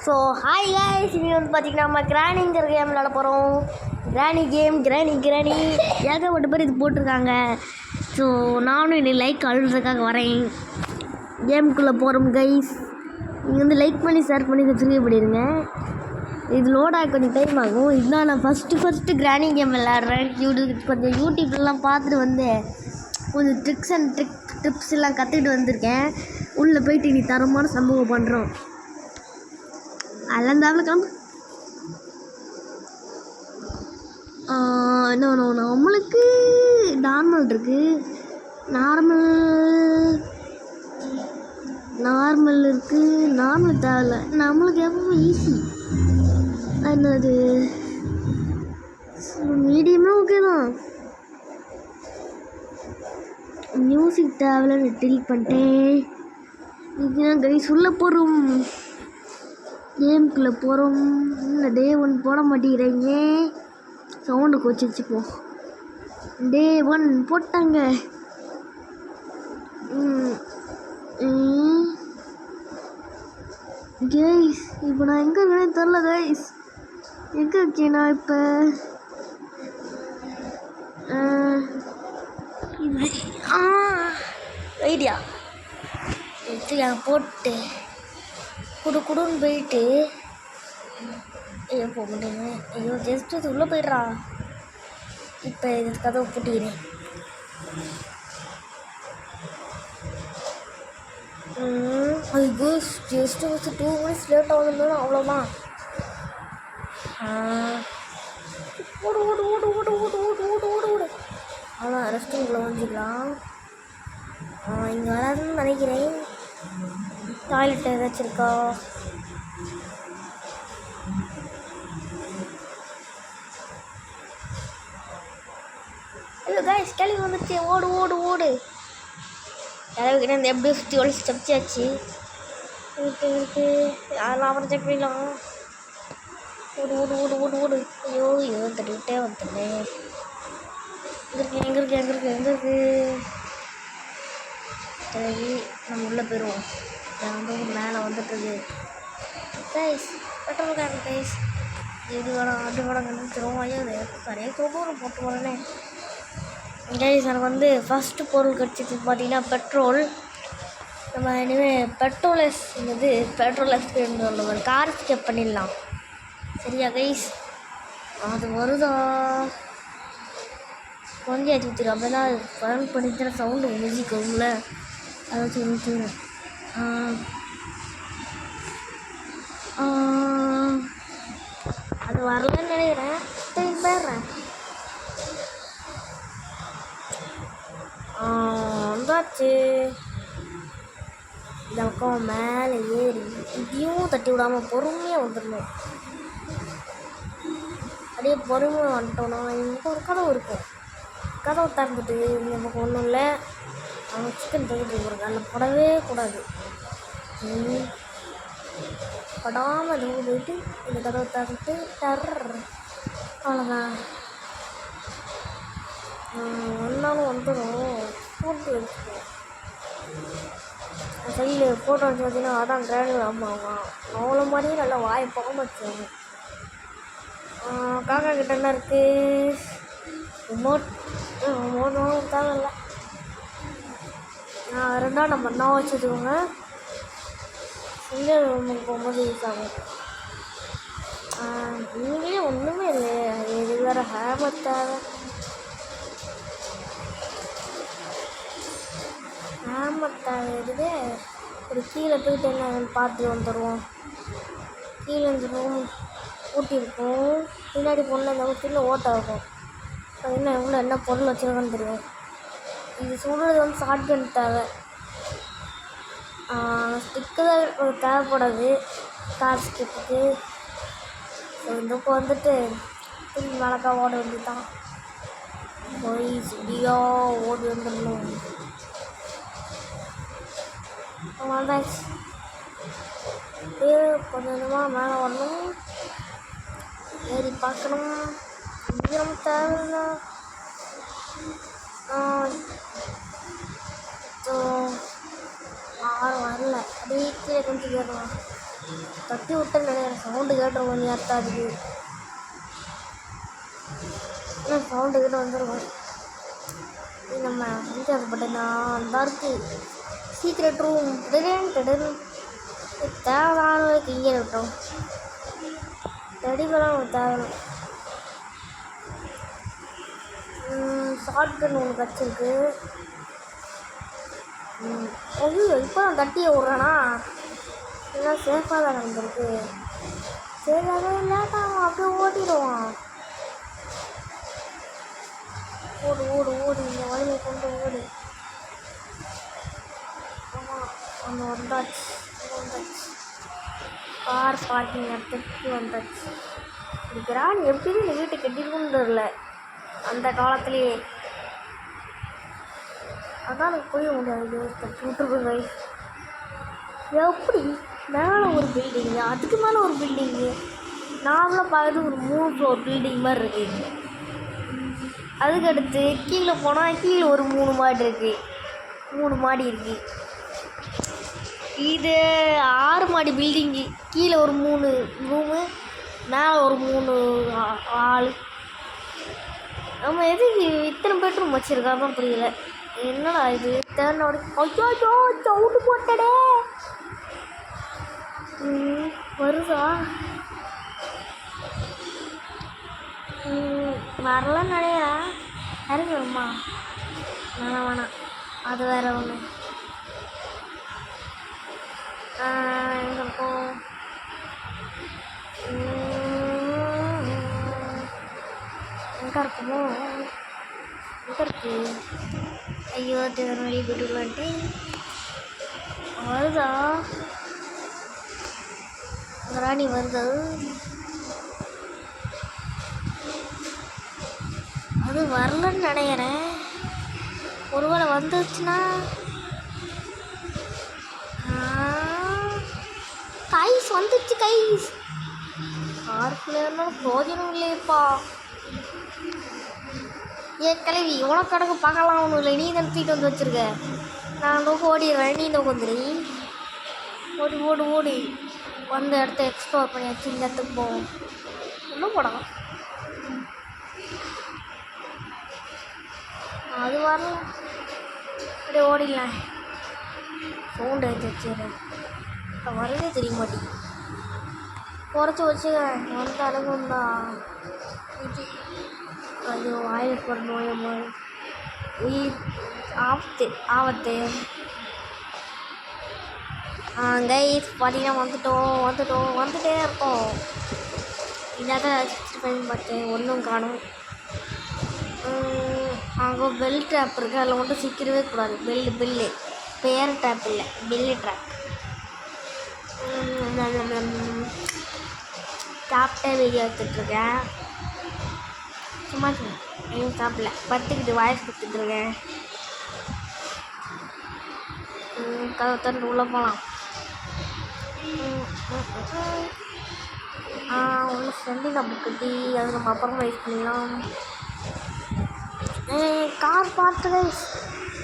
So hi guys, இனி வந்து பார்த்திங்கன்னா நம்ம கிராணிங்கிற கேம் விளாட போகிறோம். கிராணி ஏகப்பட்ட பேர் இது போட்டிருக்காங்க. ஸோ நானும் இன்னைக்கு லைக் அழுறதுக்காக வரேன். கேமுக்குள்ளே போகிறோம் கைஸ். நீங்கள் வந்து லைக் பண்ணி ஷேர் பண்ணி சப்ஸ்கிரைப் பண்ணிடுங்க. இது லோடாக கொஞ்சம் டைம் ஆகும். இதுதான் நான் ஃபஸ்ட்டு கிராணி கேம் விளாட்றேன். கொஞ்சம் யூடியூப்லாம் பார்த்துட்டு வந்து கொஞ்சம் ட்ரிக்ஸ் அண்ட் டிப்ஸ் எல்லாம் கற்றுக்கிட்டு வந்திருக்கேன். உள்ளே போயிட்டு இனி தரமான சம்பவம் பண்ணுறோம். அதெல்லாம் கிளம்பு. நம்மளுக்கு நார்மல் இருக்குது, நார்மல் இருக்குது. நார்மல் தேவையில்ல, நம்மளுக்கு எப்பவும் ஈஸி. என்னது மீடியமாக ஓகே தான். மியூசிக் தேவையில்ல, டெலிட் பண்ணிட்டேன். இதுதான் கைஸ் உள்ள போகிறோம். கேமுக்குள்ளே போகிறோம். இல்லை டே 1 போட மாட்டேங்கிறீங்க. சவுண்டுக்கு வச்சுப்போம். டே 1 போட்டாங்க. கைஸ் இப்போ நான் எங்கே இருக்கேன்னு தெரில கைஸ். எங்கே இருக்கேன் நான் இப்போ? ஐடியா எடுத்து போட்டு குடுன்னு போயிட்டு ஐயோ போக மாட்டேங்க. ஐயோ ஜஸ்ட்டு இது உள்ளே போயிடுறா. இப்போ இது கதவை பூட்டிக்கிறேன். ஐயோ ஜஸ்ட்டு 2 minutes லேட் ஆகுதுன்னு அவ்வளோதான். ஓடு ஓடு ஓடு ஓடு ஓடு ஓடு ஓடு ஓடு ஓடு அவ்வளோ ரெஸ்ட் ரூம்குள்ளே வந்துக்கலாம். இங்கே வராதுன்னு நினைக்கிறேன். டாய்லெட் ஏதாச்சும் இருக்கா? இல்லை கைஸ் கிளம்பி வந்துச்சு. ஓடு ஓடு ஓடு. கிளம்பிக்கிட்டே இந்த எப்படியும் சுற்றி ஒழிச்சு தப்பிச்சாச்சு. இருக்கு அதெல்லாம் அப்புறம் செக் பண்ணிடலாம். ஓடு ஓடு ஓடு ஓடு ஓடு. ஐயோ தட்டிக்கிட்டே வந்துட்டேன். எங்கே இருக்கு சரி நம்ம உள்ளே போயிடுவோம். வந்து மேலே வந்துட்டுருக்கு கைஸ். Petrol can guys. இது வேணாம் அது வேணாம் கண்டுச்சிடும். ஐயோ சரியாக தூக்கம் போட்டு போகிறேனே கைஸ். எனக்கு வந்து ஃபஸ்ட்டு பொருள் கிடச்சிது பார்த்தீங்கன்னா பெட்ரோல். நம்ம இனிமேல் பெட்ரோலெஸ் ஒரு கார் ஸ்கேப் பண்ணிடலாம். சரியா கைஸ்? அது வருதா கொஞ்சம் ஏற்றி ஊற்றிடும். அப்படின்னா அது ஃபன் பண்ணிட்டு சவுண்டு மியூசிக் வரும்ல, அதை வச்சு ஊற்றிடும். அது வரலன்னு நினைக்கிறேன். போயிடுறேன். வந்தாச்சு. இந்த பக்கம் மேலே ஏறி இதையும் தட்டி விடாமல் பொறுமையாக வந்துடணும். அப்படியே பொறுமையாக வந்துட்டோன்னா இங்கே ஒரு கதவு இருக்கும். கதவை திறந்துட்டு இந்த பக்கம் ஒன்றும் இல்லை. அவங்க சிக்கன் தகுதி போடுறாங்க. அதில் படவே கூடாது. படாமல் அதுவும் போயிட்டு இந்த கதவை திறந்துட்டு அவ்வளோதான். வந்தாலும் வந்துடும். ஃபோட்டோ எடுத்துக்கோ. சைடில் ஃபோட்டோ எடுத்து பார்த்தீங்கன்னா அதான் கிராணி ஆமாம் அவ்வளோ மாதிரியே நல்லா வாயை பக்கம் வச்சுவாங்க. காக்கா கிட்ட என்ன இருக்குது? ரிமோட் தேவையில்லை. 2ஆம் நம்பர் நான் வச்சுக்கோங்க. சிங்கிள் ரூமுக்கு போகும்போது யூஸ் ஆகும். இங்கேயே ஒன்றுமே இல்லையே. இது வேறு ஹேமர் தேவை. இதுவே ஒரு கீழே போயிட்டு என்னன்னு பார்த்துட்டு வந்துடுவோம். கீழே இந்த ரூம் ஊட்டியிருக்கும். பின்னாடி பொண்ணு இந்த கீழே ஓட்டை இருக்கும். அது என்ன பொருள் வச்சுருக்கோன்னு தெரியும். இது சொல்கிறது வந்து ஷார்ட் கன் தேவை. ஸ்டிக்கு தான் தேவைப்படாது கார் ஸ்கிப்புக்கு. ஸோ இந்த பக்கம் வந்துட்டு திரும்பி மழக்கா ஓட வேண்டியதான். போய் சிடியோ ஓடி வந்துடணும். வந்தாச்சு. கொஞ்சம் கொஞ்சமாக மேலே வரணும். ஏறி பார்க்கணும். நம்ம தேவைன்னா யாரும் வரல. அப்படியே கீழே கொஞ்சம் போயிடலாம். தட்டி விட்டேன்னு நினைக்கிறேன். சவுண்டு கேட்டுருவோம் கொஞ்சம் நேரத்தான் அதுக்கு. ஆனால் சவுண்டு கிட்ட வந்துருவோம். நம்ம சந்தேகப்பட்டேன் தான் இருக்குது. சீக்ரெட் ரூம் திடீர்னு தேவையானதுக்கு இங்கே விட்டோம். செடிகளும் தேவை. ஷார்ட் கன் ஒன்று கிடச்சிருக்கு. ஐயோ இப்போ நான் தட்டியை விட்றேன்னா எல்லாம் சேஃபாக தான் நடந்திருக்கு. சரி அதே லேட்டாகும் அப்படியே ஓட்டிடுவான். ஓடு ஓடு ஓடு இந்த வழியை கொண்டு ஓடு. ஆமாம் ஒன்று வந்தாச்சு. கார் பார்க்கிங் இடத்துக்கு வந்தாச்சு. இந்த கிராணி எப்படி இந்த வீட்டை கட்டிருக்குன்னு தெரியல அந்த காலத்துலேயே. அதான் எனக்கு புரிய முடியாது. தட்டி விட்டுருக்குங்க. எப்படி மேலே ஒரு பில்டிங்கு, அதுக்கு மேலே ஒரு பில்டிங்கு, நார்மலாக பார்க்குறது ஒரு 3 ஃப்ளோர் பில்டிங் மாதிரி இருக்குது. அதுக்கடுத்து கீழே போனால் கீழே ஒரு 3 மாடி இருக்குது. 3 மாடி இருக்குது. இது 6 மாடி பில்டிங்கு. கீழே ஒரு 3 ரூமு, மேலே ஒரு 3 ஆள். நம்ம எதுக்கு இத்தனை பெட்ரூம் வச்சுருக்காதான் புரியல. என்னடா இது தேர்னோட ஐயோ சவுண்டு போட்டடே. வருதா வரலன்னு நினைக்கிறா. இறங்குமா வேணாம் அது வேற ஒன்று. எங்கே இருக்கும்? எங்கே இருக்குமோ? எங்கே இருக்கு? ஐயோ தேர்னடி போட்டுக்கலான்ட்டு வருதா? ராணி வருது. அது வரலன்னு நினைக்கிறேன். ஒருவேளை வந்துச்சுன்னா கைஸ் வந்துச்சு. கைஸ் காருக்குள்ளே இருந்தாலும் பிரோஜனம் இல்லையப்பா. ஏன் கிளவி உனக்கு கணக்கு பார்க்கலாம் ஒன்றும் இல்லை. நீ தான் தூக்கிட்டு வந்து வச்சுருக்க. நான் நோக்கு ஓடிடுவேன். நீ நோக்கு வந்துடு. ஓடி ஓடு ஓடி வந்த இடத்த எக்ஸ்ப்ளோர் பண்ணியாச்சு. இந்த இடத்துக்கு போவோம். ஒன்றும் போடலாம். அது வரலாம். அப்படியே ஓடிடலாம். சவுண்டு எடுத்து வச்சுக்கிறேன். வரவே தெரிய மாட்டேங்குது. குறைச்சி வச்சுக்கிறேன். வந்த அனுபவம் தான் இது. அது வாயில் போகிற நோயமா உயிர் ஆபத்து. கைஸ் பார்த்தீங்கன்னா வந்துட்டே இருக்கோம். இல்லாத 65 பார்த்தேன். ஒன்றும் காணும். அங்கே பெல் ட்ராப் இருக்குது. அதில் மட்டும் சிக்கிடவே கூடாது. பெல்லு பேர் ட்ராப் இல்லை, பெல்லு ட்ராப். சாப்பிட்டே வீடியோ எடுத்துட்ருக்கேன். சும்மா எதுவும் சாப்பிடல. பத்துக்கிட்டு வாய்ஸ் கொடுத்துட்ருக்கேன். கதை தண்டு உள்ளே போகலாம். ஒன்று ஃப்ரெண்டு நம்ம கட்டி அது நம்ம அப்புறமா யூஸ் பண்ணிக்கலாம். Car part guys.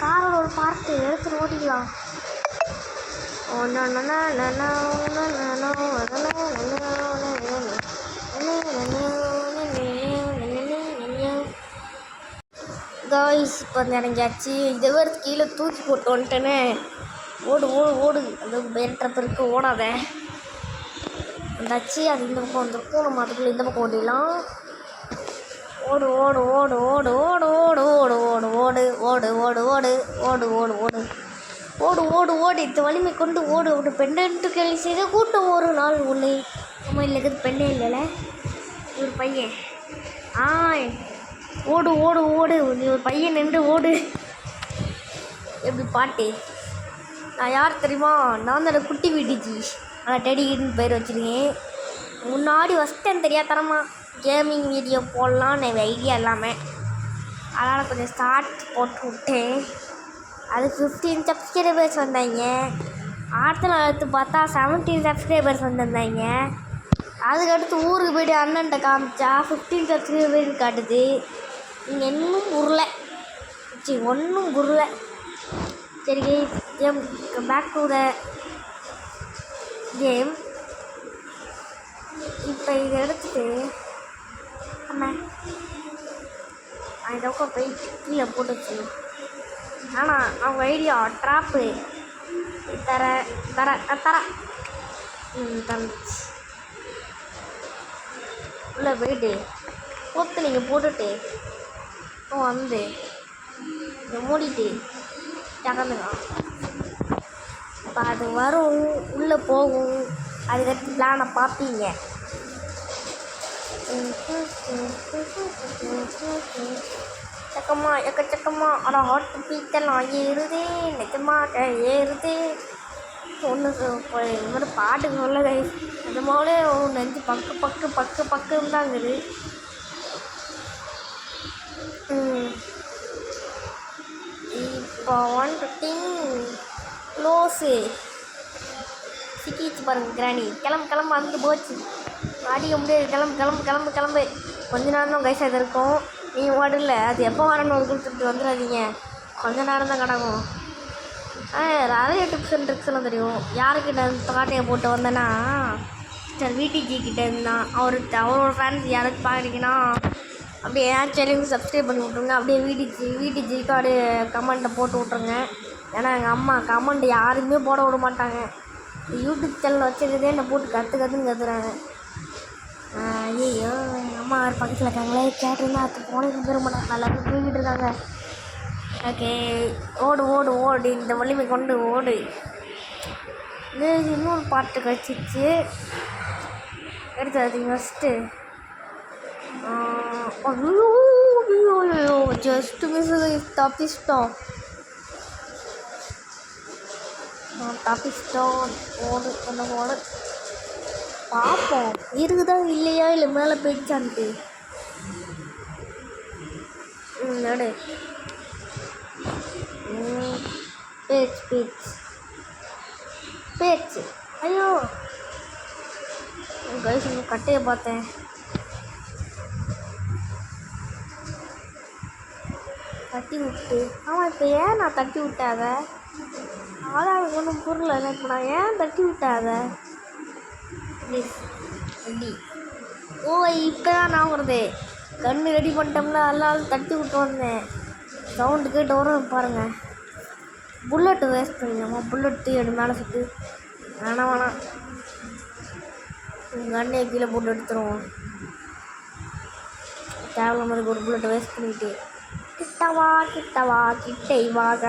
காரோட ஒரு பார்ட்டு எடுத்துட்டு ஓட்டிக்கலாம். காய்ஸ் இப்போ இறங்கியாச்சு. இதை வேறு கீழே தூக்கி போட்டு வந்துட்டேனே. ஓடு அந்த பேரட்டப்ப இருக்கு. ஓடாத வந்தாச்சு. அது இந்த பக்கம் வந்துருக்கும். நம்ம அதுக்குள்ளே இந்த பக்கம் ஓடிடலாம். ஓடு ஓடு ஓடு ஓடு ஓடு ஓடு ஓடு ஓடு ஓடு ஓடு ஓடு ஓடு ஓடு ஓடு ஓடு ஓடு ஓடு ஓடு இந்த வலிமை கொண்டு ஓடு ஓடு. பெண்ணென்று கேள்வி செய்த கூட்டம் ஒரு நாள் உள்ளே. நம்ம இல்லை இருக்குது பெண்ணே இல்லைல்ல ஒரு பையன். ஓடு ஓடு ஓடு நீ ஒரு பையன் நின்று ஓடு. எப்படி பாட்டு? நான் யார் தெரியுமா? நான் தான் குட்டி வீட்டுச்சு. ஆனால் டெடிக்கிட்டுன்னு பேர் வச்சுருக்கேன். முன்னாடி ஃபஸ்ட்டு தெரியாதரமா கேமிங் வீடியோ போடலான்னு ஐடியா இல்லாமல் அதனால் கொஞ்சம் ஸ்டார்ட் போட்டு விட்டேன். அது 15 சப்ஸ்கிரைபர்ஸ் வந்தாங்க. அடுத்த நாள் எடுத்து பார்த்தா 17 சப்ஸ்கிரைபர்ஸ் வந்திருந்தாங்க. அதுக்கடுத்து ஊருக்கு போய்ட்டு அண்ணன்ட்ட காமிச்சா 15 சப்ஸ்கிரைபர்ஸ் காட்டுது. இங்கே இன்னும் உருளை ஒன்றும் உருளை. சரி came back to the game. இப்போ இதை எடுத்துட்டு நம்ம அந்த பக்கம் போய் கீழே போட்டு வச்சுக்கணும். ஆனால் அவங்க ஐடியா ட்ராப்பு தர தர தர தந்துச்சு. உள்ளே போயிட்டு போத்து நீங்கள் போட்டுட்டு வந்து இதை மூடிட்டு தகந்துக்கலாம். இப்போ அது வரும், உள்ளே போகும், அதுக்கடுத்து பிளானை பார்ப்பீங்க. சக்கமா எக்கச்சக்கமா ஆனால் ஹாட் பீட்டெல்லாம் ஏறுதே, நிஜமாக ஏறுதே. ஒன்று இந்த மாதிரி பாட்டுக்கு சொல்ல நிஜமாவே நெஞ்சு பக்கு பக்கு பக்கு பக்குன்னு தாங்குது. இப்போ க்ளோஸு சிக்கிச்சு பாருங்க கிராணி. கிளம்பு வந்து போச்சு, அடிக்க முடியாது. கிளம்பு. கொஞ்ச நேரம் தான் கைஸ் அது இருக்கும். நீங்கள் வாட்டும் இல்லை, அது எப்போ வரணும் ஒரு கொடுத்துட்டு வந்துடாதீங்க. கொஞ்ச நேரம் தான் கிடக்கும். நிறைய டிப்ஸ் அண்ட் ட்ரிக்ஸ் எல்லாம் தெரியும். யாருக்கிட்ட காட்டையை போட்டு வந்தேன்னா விடிஜி கிட்டே இருந்தான். அவரோட ஃபேன்ஸ் யாராச்சும் பார்க்குறீங்கன்னா அப்படியே என் சேனலுக்கு சப்ஸ்கிரைப் பண்ணி விட்ருங்க. அப்படியே விடிஜி கார்டு கமெண்ட்டை போட்டு விட்ருங்க. ஏன்னா எங்கள் அம்மா கமெண்ட் யாருக்குமே போட விட மாட்டாங்க. யூடியூப் சேனல் வச்சுருக்கதே என்னை போட்டு கற்றுன்னு கற்றுறாங்க. ஐயோ எங்கள் அம்மா வேறு பக்கத்தில் இருக்காங்களே, கேட்டிருந்தா அது போனதுக்கு பெற மாட்டாங்க. எல்லாரும் தூங்கிட்டு இருக்காங்க. ஓகே, ஓடு இந்த வலிமை கொண்டு ஓடு. இது இன்னொரு பாட்டு கழிச்சிச்சு. எடுத்து ஃபஸ்ட்டு ஜஸ்ட்டு மிஸ் தப்பிச்சிட்டோம். ஓடு பார்ப்போம் இருக்குதா இல்லையா, இல்லை மேலே போயிடுச்சான்ட்டு. நடு பேச்சு ஐயோ கைஸ் இன்னும் கட்டையை பார்த்தேன். தட்டி விட்டு ஆமாம். இப்போ ஏன் நான் தட்டி விட்டாத? ஆளாளுக்கு ஒன்றும் பொருள் இல்லை. இப்போ நான் ஏன் தட்டி விட்டாத? ரெடி. இப்போ தான் நான் வருது. கன்று ரெடி பண்ணிட்டோம்ல, எல்லாரும் தட்டி விட்டு வந்தேன். சவுண்டு கேட்டு வரும் பாருங்கள். புல்லட்டு வேஸ்ட் பண்ணிக்கலாமா? புல்லட்டு எடு மேலே சுட்டு வேணாம். கண்ணையை கீழே போட்டு எடுத்துருவோம். தேவையில்ல மாதிரி ஒரு புல்லட்டை வேஸ்ட் பண்ணிட்டு கிட்டவா கிட்டை வாக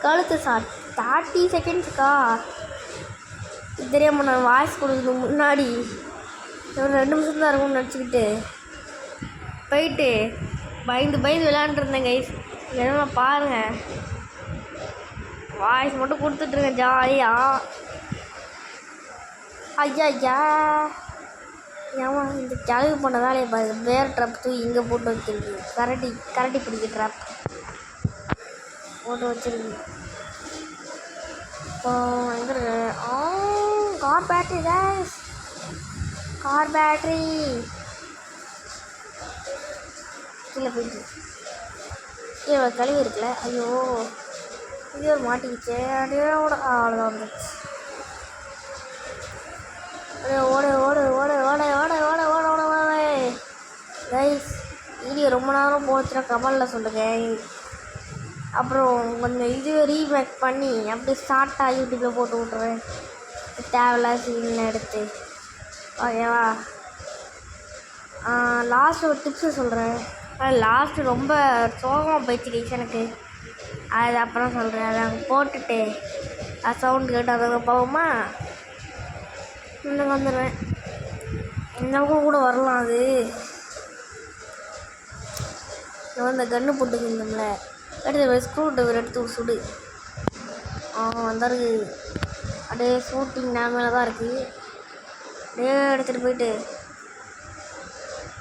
கழுத்து ஷாட் 30 செகண்ட்ஸுக்கா தெரியாமல் நான் வாய்ஸ் கொடுக்குறது முன்னாடி ஒரு 2 நிமிஷம் தான் இருக்கும்னு நினச்சிக்கிட்டு போயிட்டு பயந்து விளையாண்டுருந்தேன் கைஸ். இல்லைன்னா பாருங்கள், வாய்ஸ் மட்டும் கொடுத்துட்ருக்கேன் ஜாலியாக. ஐயா ஏமா இந்த கிளவி பண்ண வேலையை பாரு. வேறு ட்ராப் தூக்கி இங்கே போட்டு வச்சுருக்கு. கரட்டி பிடிக்க ட்ராப் போட்டு வச்சுருக்கு. இப்போ எங்கே இருக்கு? Car battery case, car battery கீழே போயிடுச்சு. கீழே கழிவு இருக்குல்ல. ஐயோ இது ஒரு மாட்டிக்கிச்சு. அப்படியே அவ்வளோதான் வந்துச்சு. ஓட கைஸ். வீடியோ ரொம்ப நேரம் போச்சுன்னா கமெண்டில் சொல்லுங்கள். அப்புறம் கொஞ்சம் இது ரீமேக் பண்ணி அப்படியே ஷார்ட்டாக யூடியூப்பில் போட்டு விட்ருவேன். தேவையில்லாத சீன் எடுத்து ஓகேவா? லாஸ்ட்டு ஒரு டிப்ஸு சொல்கிறேன். லாஸ்ட்டு ரொம்ப சோகமாக போயிடுச்சு கைஸ் எனக்கு. அது அப்புறம் சொல்கிறேன். அதை அங்கே போட்டுட்டு சவுண்டு கேட்டு அதை போவோமா? இன்னும் வந்துடுவேன். இந்த பக்கம் கூட வரலாம். அது இந்த கன்று போட்டுக்கிந்தோம்ல, எடுத்து ஸ்க்ரூ ட்ரைவர் எடுத்து ஒரு சுடு. வந்தாரு. அப்படியே ஷூட்டிங் நேமில் தான் இருக்குது. அப்படியே எடுத்துகிட்டு போயிட்டு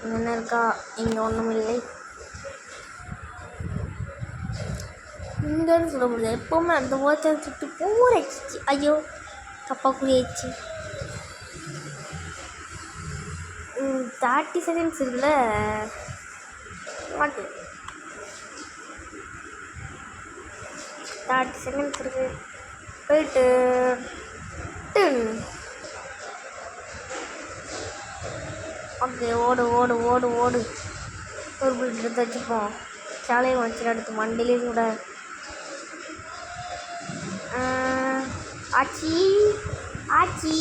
இங்கே என்ன இருக்கா? இங்கே ஒன்றும் இல்லை. இங்கேன்னு சொல்ல முடியாது. எப்போவுமே அந்த வாட்சை சுட்டு பூரைச்சி. ஐயோ தப்பாக குறியாச்சு. 30 செகண்ட்ஸ் இருக்குல்ல மாட்டு. 30 செகண்ட்ஸ் இருக்குது. போயிட்டு ஓகே ஓடு ஓடு ஓடு ஓடு. ஒரு புல்லட் எடுத்து வச்சுப்போம். சாலையை வச்சு எடுத்து மண்டிலே கூட ஆச்சி ஆச்சி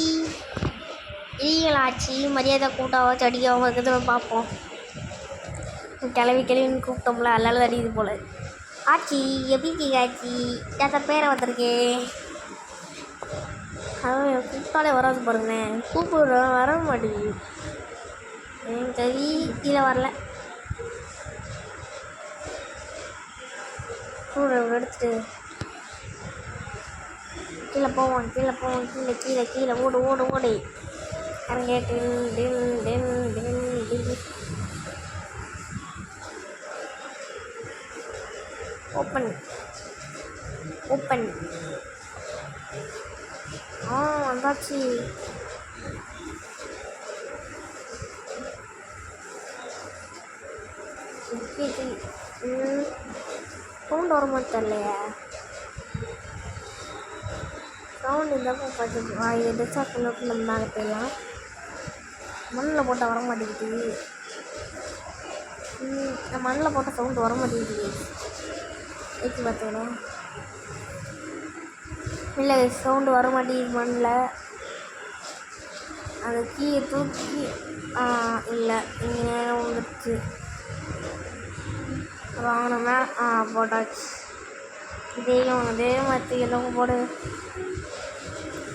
இல்லைங்களா ஆச்சி மரியாதை கூட்டாவாச்சு அடிக்காமல் இருக்கிறத பார்ப்போம். கிளவின்னு கூப்பிட்டோம்ல அதனால அடிக்குது போல். ஆச்சி எப்படி இருக்கீங்க ஆச்சி? என் பேரை வந்திருக்கேன். அதான் என் கூப்பிட்டாலே வராது பாருங்களேன். கூப்பிடுறேன் வர மாட்டேங்குது. என் கவி கீழே வரல. எடுத்துட்டு கீழே போவோம் கீழே போவோம் கீழே கீழே கீழே ஓடு ஓடு ஓடு. அங்கே ஓப்பன் ஓப்பன். வந்தாச்சு. சவுண்ட் வர மாதிரி தெரியலையா? சவுண்ட் இருந்தால் பார்த்துக்கலாம். இதை டிஸ்டார்ட் பண்ணிட்டு நம்ம மேலே போயிடலாம். மண்ணில் போட்டால் வர மாட்டேங்குது. மண்ணில் போட்டால் சவுண்ட் வர மாட்டேங்குது. ஏற்றி பார்த்துக்கலாம். இல்லை சவுண்டு வர மாட்டேங்குது மண்ணில். அந்த கீயை தூக்கி இல்லை இங்கே நேரம் வந்துடுச்சு. வாங்கினோம்னா போட்டாச்சு. இதே மாதிரி எல்லாம் போடு.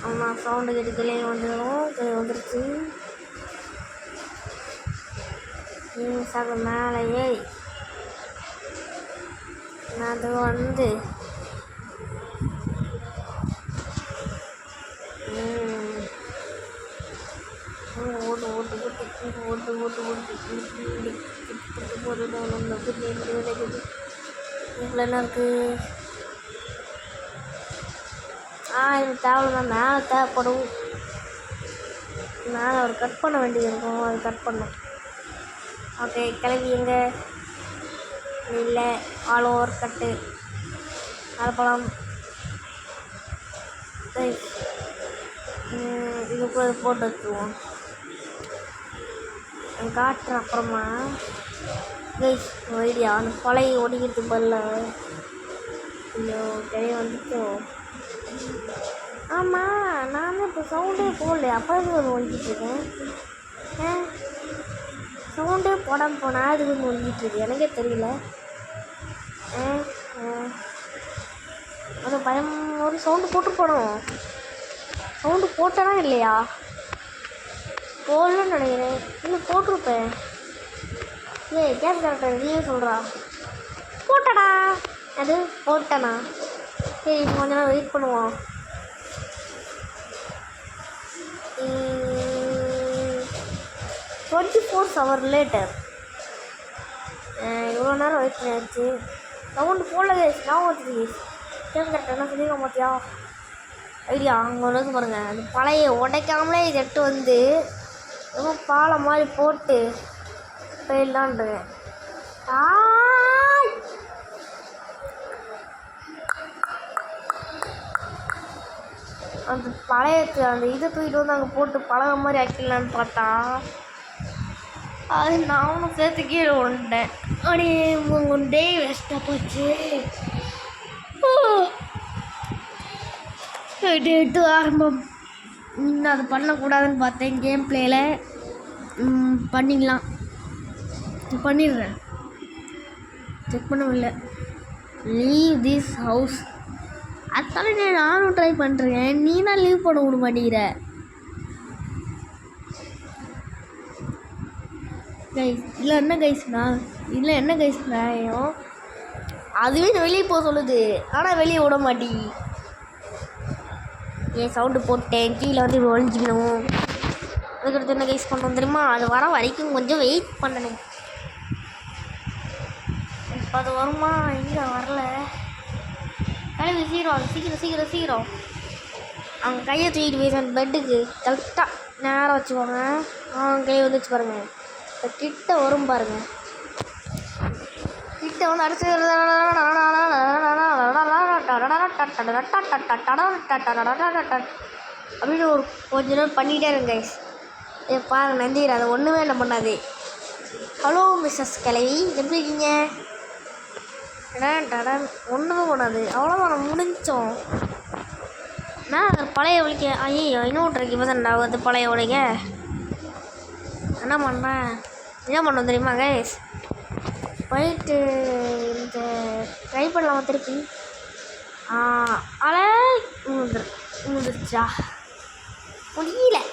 ஆமாம் சவுண்டு கேட்டுக்கலே வந்துடுச்சு. சாக மேலே ஏய் அது வந்து ஓட்டு ஓட்டு ஓட்டு ஓட்டு ஓட்டு ஓட்டு இவ்வளோ என்ன இருக்குது? இது தேவைதான். மேலே தேவைப்படும். மேலே ஒரு கட் பண்ண வேண்டியது இருக்கும். அது கட் பண்ணும். ஓகே கிளம்பி எங்கே இல்லை ஆல் ஓவர் கட்டு மேலே போகலாம். இது போட்டு வச்சுருவோம். காட்டுறேன் அப்புறமா. ஐடியா அந்த பழைய ஒடிக்கிறதுக்கு பதில் ஐயோ கிளைய வந்துச்சோ. ஆமாம் நான் இப்போ சவுண்டே போடல. அப்போ வந்து ஒழிச்சிட்ருக்கேன். சவுண்டே போடாமல் போனால் அதுக்கு வந்து ஒழிச்சிட்ருக்கு. எனக்கே தெரியல. அது பயம். ஒரு சவுண்டு போட்டு போடணும். சவுண்டு போட்டேனா இல்லையா? போடலன்னு நினைக்கிறேன். இன்னும் போட்டிருப்பேன். கேஸ் கரெக்டாக நீயே சொல்கிறா. போட்டடா. அது போட்டேனா? சரி கொஞ்ச நேரம் வெயிட் பண்ணுவோம். 24 hours லேட்டர். இவ்வளோ நேரம் வெயிட் பண்ணியாச்சு. சவுண்டு போடல கேஸ். நான் வச்சுது கேஸ். கேஸ் கரெக்டாக என்ன சொல்லிடுற மாட்டியா? ஐடியா அங்கே ஒன்று பாருங்கள். அது பழைய உடைக்காமலே இது எட்டு வந்து ஏதோ பாலை மாதிரி போட்டு போயிடலான்றேன். அந்த பழையக்கு அந்த இதை தூக்கிட்டு வந்து அங்கே போட்டு பழக மாதிரி ஆக்கிடலான்னு பார்த்தா அது நானும் சேர்த்து கீழே விழுந்துட்டேன். அப்படியே உங்கள் டே வேஸ்ட்டாக போச்சு. டேட்டு ஆரம்பம். இன்னும் அது பண்ணக்கூடாதுன்னு பார்த்தேன். கேம் பிளேயில் பண்ணிடலாம். பண்ணிடுறேன். செக் பண்ணவில்லை. Leave this house. அதானே நானும் ட்ரை பண்ணுறேன். நீ தான் லீவ் பண்ண விட மாட்டேங்கிற. கைஸ் இல்லை என்ன கைஸ்ண்ணா இல்லை என்ன கைஸ்ண்ணா அதுவே வெளியே போக சொல்லுது. ஆனால் வெளியே விட மாட்டி. ஏன் சவுண்டு போட்டேன். கீழே வந்து ஒழிஞ்சிக்கணும். அதுக்கடுத்து என்ன கைஸ் பண்ணணும் தெரியுமா? அது வர வரைக்கும் கொஞ்சம் வெயிட் பண்ணணும். இப்போ அது வருமா? இங்கே வரல. கிளம்பி சீக்கிரம் சீக்கிரம் சீக்கிரம் சீக்கிரம். அவங்க கையை தூக்கிட்டு போய் அந்த பெட்டுக்கு கரெக்டாக நேரம் வச்சுக்கோங்க. அவங்க கையை வந்துச்சு பாருங்கள். இப்போ கிட்ட வரும் பாருங்கள். கிட்ட வந்து அடிச்சு அப்படின்னு ஒரு கொஞ்ச நேரம் பண்ணிகிட்டே இருங்க கைஸ். பாருங்க நந்திர அதை ஒன்றுமே என்ன பண்ணாது. ஹலோ மிஸ்ஸஸ் கிளவி எப்படி இருக்கீங்க? ஒன்றுமே பண்ணாது. அவ்வளோதான் முடிஞ்சோம். நான் பழைய ஒழிக்க ஐயோ இன்னொன்று இருக்கு. இப்போ தான் அது பழைய ஒழிக்க என்ன பண்ணோம் தெரியுமா கைஸ்? போயிட்டு இந்த ட்ரை பண்ணலாமா திருப்பி? அலை முடிஞ்சிருச்சா? முடியலை.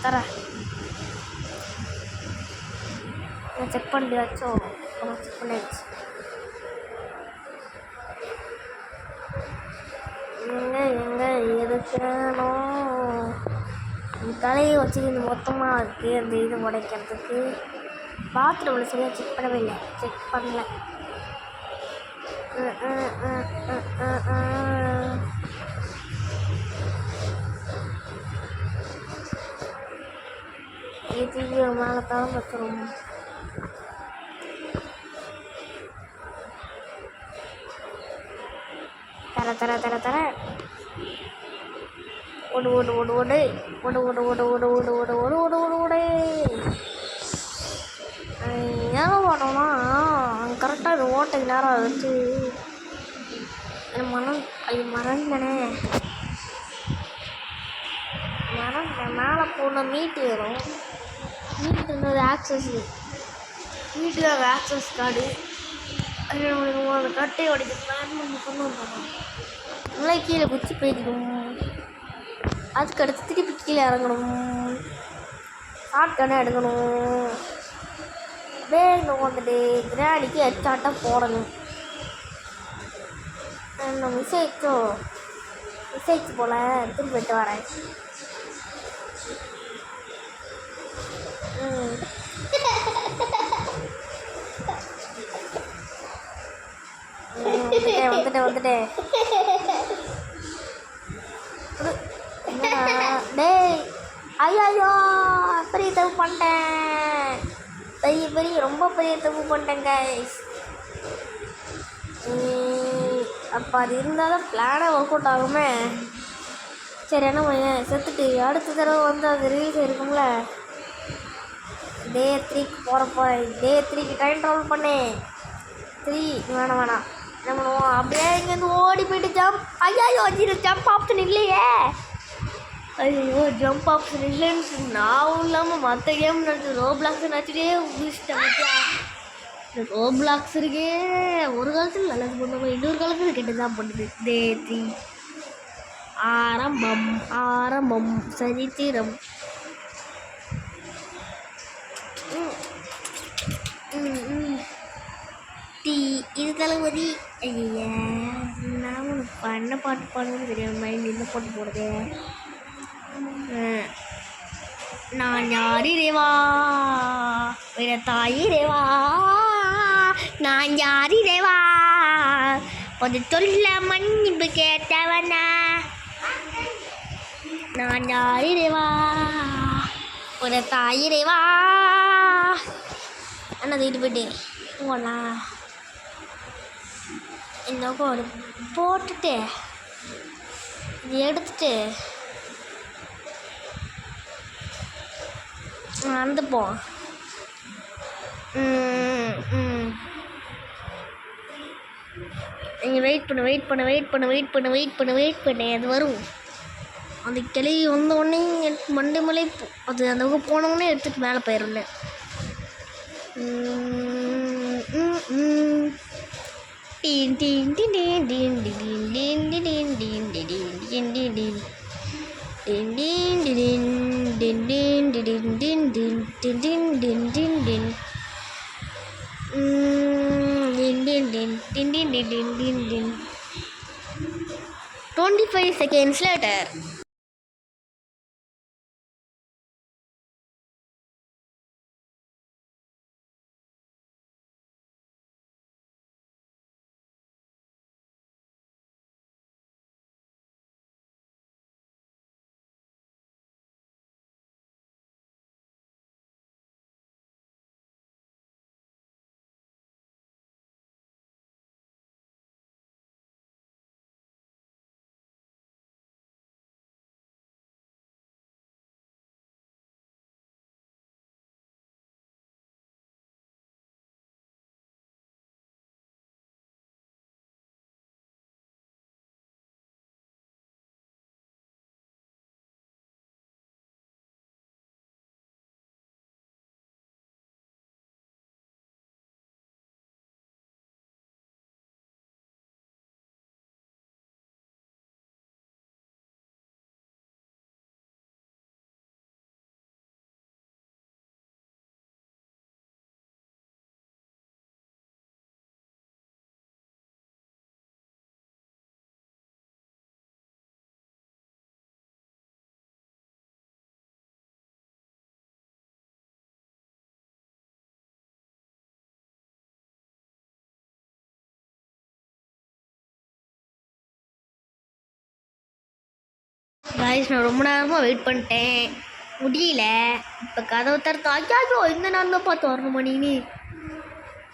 தர செக் பண்ணியாச்சும் செக் பண்ணியாச்சு. எங்கே எதுக்கணும் தலையை வச்சு இது மொத்தமாக இருக்குது. அந்த இது உடைக்கிறதுக்கு பாத்ரூமில் சரியாக செக் பண்ணவே இல்லை. செக் பண்ணல. இது மேலே தான் வச்சிரும். தர ஓடு ஏன் ஓடணும்னா அங்கே கரெக்டாக இது ஓட்டைக்கு நேரம் வச்சு மறந்தனே மேலே போன மீட்டு வரும். மீட்டுன்றது ஆக்சஸ்ஸு. வீட்டில் ஆக்சஸ் கார்டு அந்த கட்டை உடைக்க பிளான் பண்ணி கொண்டு வந்துடணும். நல்லா கீழே குச்சி போய்க்கணும். அதுக்கு அடுத்து திருப்பி கீழே இறங்கணும். ஷார்ட் கண்ணை எடுக்கணும். அப்படியே வந்துட்டு கிராடிக்கு ஹெட்ஷாட்டாக போடணும். நான் மிஸ் ஆயிடுச்சு போல் திருப்பி போய்ட்டு வரேன். வந்துட்டேன். டேய் ஐயோ பெரிய தப்பு பண்ணிட்டேன். ரொம்ப பெரிய தப்பு பண்ணிட்டேன் கைஸ். அப்போ அது இருந்தால் தான் பிளானே ஒர்க் அவுட் ஆகுமே. சரி என்ன பையன் செத்துட்டு அடுத்த தடவை வந்து அது ரிலீஸ் ஆகிருக்கும்ல. டே 3க்கு போகிறப்போ டே 3க்கு டைம் ட்ராவல் பண்ணேன். 3 வேணாம் என்ன பண்ணுவோம்? அப்படியே இங்கேருந்து ஓடி போயிட்டு ஜம்ப் ஆப்ஷன் இல்லையே. ஜம்ப் ஆப்ஷன் இல்லைன்னு நான் இல்லாமல் மற்ற கேம் நினச்சி ரோப்ளாக்ஸ் நினச்சிட்டே உதிச்சிட்டேன். ரோப்ளாக்ஸ் இருக்கே ஒரு காலத்தில் நல்லது பண்ணுவோம், இன்னொரு காலத்தில் கெட்டு தான் பண்ணுது. டே 3 ஆரம்பம் சரித்திரம். இது தளபதி. ஐயா நான் பண்ண பாட்டு பாடுறது தெரியாது. மைண்ட் இந்த பாட்டு போடுறது. நான் யாரிரேவா தாயிரேவா, நான் யாரிரேவா ஒரு சொல்ல மன்னிப்பு கேட்டவனா. நான் யாரிரேவா ஒரு தாயிரேவா. அண்ணா தூக்கிட்டு போயிட்டு போகலாம். இந்த கோடு போட்டுட்டு இது எடுத்துட்டு வந்துப்போம். நீங்கள் வெயிட் பண்ண அது வரும். அந்த கிளி வந்த உடனே மண்டை மலை அது அந்த பக்கம் போனவுடனே எடுத்துகிட்டு மேலே போயிடும்ல. $25 seconds later. காய்ஸ் நான் ரொம்ப நேரமாக வெயிட் பண்ணிட்டேன், முடியல. இப்போ கதவை திறந்து ஐயோ இந்த நேரம் தான் பார்த்து வரணும் மணின்னு.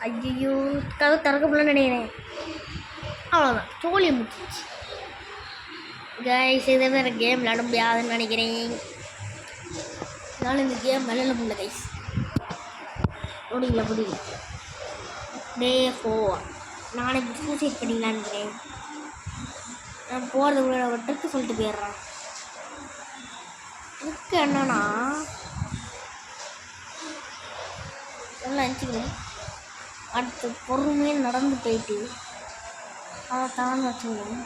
ஐயோ கதவை திறக்க முடியலன்னு நினைக்கிறேன். அவ்வளோதான், தோழி முடிச்சிச்சு. கைஸ் இதை வேறு கேம் விளையாட முடியாதுன்னு நினைக்கிறேன். அதனால் இந்த கேம் விளையாட முடியல கைஸ். முடியல. டே 4 நாளைக்கு சூசைட் பண்ணிக்கலான்னு இருக்கிறேன். நான் போகிறது கூட ஒரு ட்ரிக்கு சொல்லிட்டு போயிடுறேன். ட்ரிக்கு என்னன்னா நல்லா நினச்சிக்கணும். அடுத்து பொறுமையாக நடந்து போயிட்டு அதை தாழ்ந்து வச்சுக்கணும்.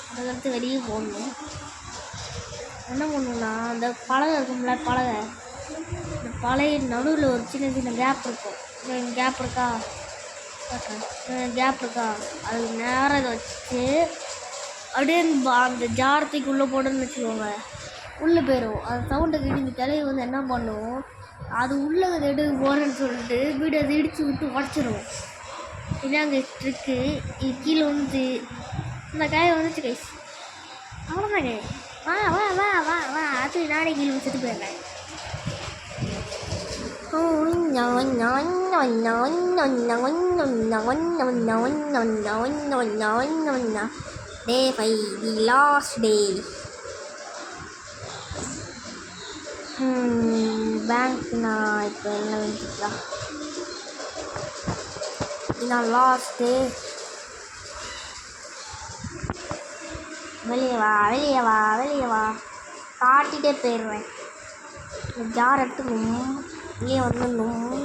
அதுக்கடுத்து வெளியே போடணும். என்ன பண்ணணும்னா அந்த பலகை இருக்கும்ல, இந்த பழைய நடுவில் ஒரு சின்ன கேப் இருக்கும். கேப் இருக்கா அது நேரம் இதை வச்சு அப்படியே அந்த ஜாரத்துக்கு உள்ளே போடுன்னு வச்சுக்கோங்க, உள்ளே போயிடும். அது சவுண்டை இந்த கிளையை வந்து என்ன பண்ணும், அது உள்ளே எடுக்க போகிறேன்னு சொல்லிட்டு வீடு அதை இடித்து விட்டு உடச்சிடும். இதாங்க ட்ரிக்கு. இது கீழே வந்து இந்த காயை வந்துச்சு கைஸ், அவ்வளோதாங்க. வா அது நானே கீழே வச்சுட்டு போயிடுறேன். Day 5, the last day. Bank நான் இப்போ என்ன வந்துட்டா நான் லாஸ்ட்டு. வெளியே வா காட்டிகிட்டே போயிடுவேன். ஜார் எடுத்துக்கணும், வெளியே வந்துடணும்.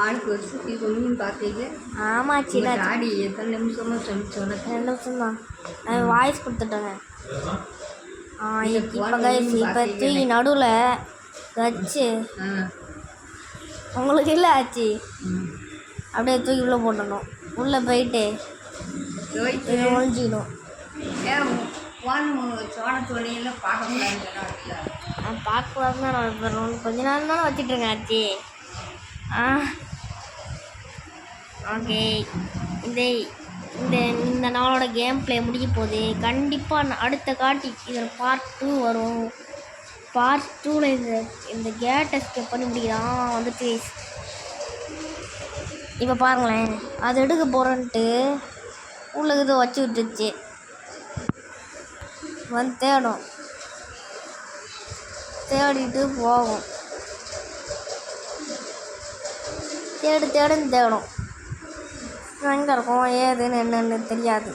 ஆளுக்கு ஒரு சுற்றி கொண்டு பார்த்தீங்க. ஆமாச்சி ஆடி எத்தனை நிமிஷமாக சொல்லிச்சோன்னு 2 நிமிஷம் தான். நான் வாய்ஸ் கொடுத்துட்டேங்க. இப்போ கைஸ் இப்போ தூக்கி நடுவில் வச்சு உங்களுக்கு இல்லை ஆச்சு அப்படியே தூக்கி உள்ளே போட்டணும். உள்ளே போயிட்டு ஒழிஞ்சிக்கணும். பார்க்கக்கூடாதுன்னு நான் இப்போ கொஞ்ச நேரம் தானே வச்சுட்ருக்கேன் ஆச்சு. ஓகே, இந்த நாளோட கேம் ப்ளே முடிக்க போகுது. கண்டிப்பாக அடுத்த காட்டி இதில் பார்ட் 2 வரும். பார்ட் 2ல் இந்த கேட்டை எஸ்கேப் பண்ணி முடிக்கலாம் வந்துட்டு. இப்போ பாருங்களேன், அது எடுக்க போகிறேன்ட்டு உள்ள இதை வச்சு விட்டுச்சு. வந்து தேடிட்டு போகும். தேடும் எங்கே இருக்கும் ஏதுன்னு என்னன்னு தெரியாது.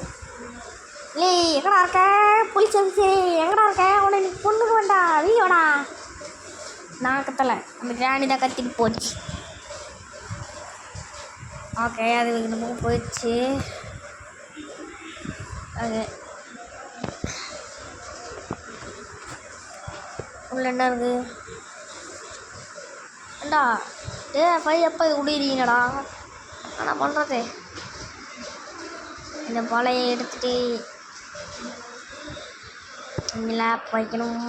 இல்லை எங்கடா இருக்க போலீஸ் ஆஃபீஸே, எங்கடா இருக்க, உன்னை நீ பொண்ணுக்கு வேண்டா வீடா. நான் கத்தலை, அந்த கிராணி தான் கத்திட்டு போச்சு. ஓகே, அது நம்ம போயிடுச்சு. அது உள்ள என்ன இருக்குது ஏண்டா? எப்போ குடிக்கிறீங்கடா? ஆனால் பண்ணுறது இந்த பாலையை எடுத்துகிட்டு லேப் வைக்கணும்.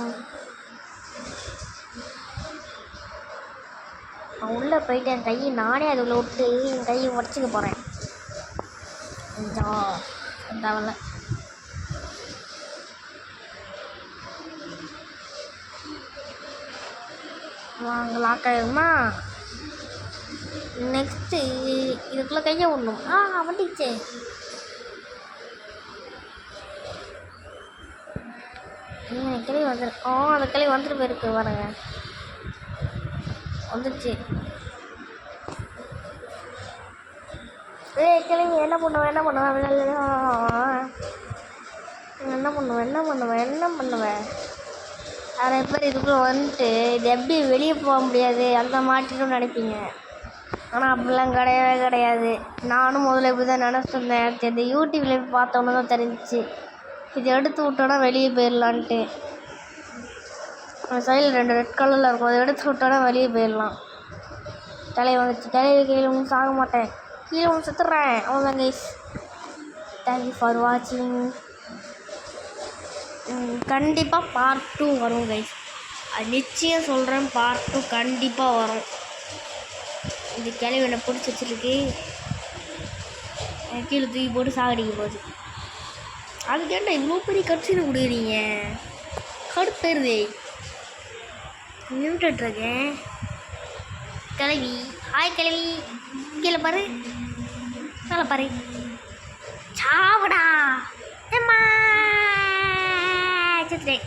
நான் உள்ளே போயிட்டு என் கையை நானே அதுக்குள்ளே விட்டு என் கையை உடச்சிக்க போகிறேன். தேவையில்ல. அங்கே லாக் ஆகிடுமா? நெக்ஸ்ட்டு இதுக்குள்ளே கையை விடணும். வந்துச்சு. கிளி வந்துருக்கோம். அந்த கிளி வந்துட்டு போயிருக்கு பாருங்க, வந்துடுச்சு. கிளம்பி என்ன பண்ணுவேன் நிறைய பேர் இதுக்குள்ளே வந்துட்டு இது எப்படி வெளியே போக முடியாது அந்த மாட்டிடும் நினைப்பீங்க. ஆனால் அப்படிலாம் கிடையாது. நானும் முதல்ல இப்படி தான் நினச்சிருந்தேன். இந்த யூடியூப்ல பார்த்தோன்னு தான் தெரிஞ்சிச்சு இது எடுத்து விட்டோன்னா வெளியே போயிடலான்ட்டு. சைடில் 2 ரெட் கலரில் இருக்கும், அதை எடுத்து விட்டோன்னா வெளியே போயிடலாம். வந்துச்சு. கீழே ஒன்றும் சாக மாட்டேன், கீழே ஒன்று சுற்றுறேன். அவ்வளோதான் கைஸ். தேங்க்யூ ஃபார் வாட்சிங். கண்டிப்பாக பார்ட் 2 வரும் கைஸ், அது நிச்சயம் சொல்கிறேன். பார்ட் 2 கண்டிப்பாக வரும். இந்த கிளவி என்னை பிடிச்சி வச்சுருக்கு, கீழே தூக்கி போட்டு சாகடிக்க போகுது. அதுக்கேண்டா இவ்வளோ பெரிய கட்சின்னு கொடுக்குறீங்க கடுப்பேருதே நின்றுட்டுருக்கேன் கிளவி ஹாய் கிளவி கீழே பாரு மேலே பாரு சாவடா ஏம்மா செத்துட்டேன்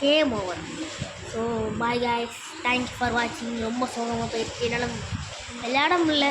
game over so bye guys thank you for வாட்சிங் ரொம்ப சோகமாக போயிடுச்சு என்னால் விளையாட முடியல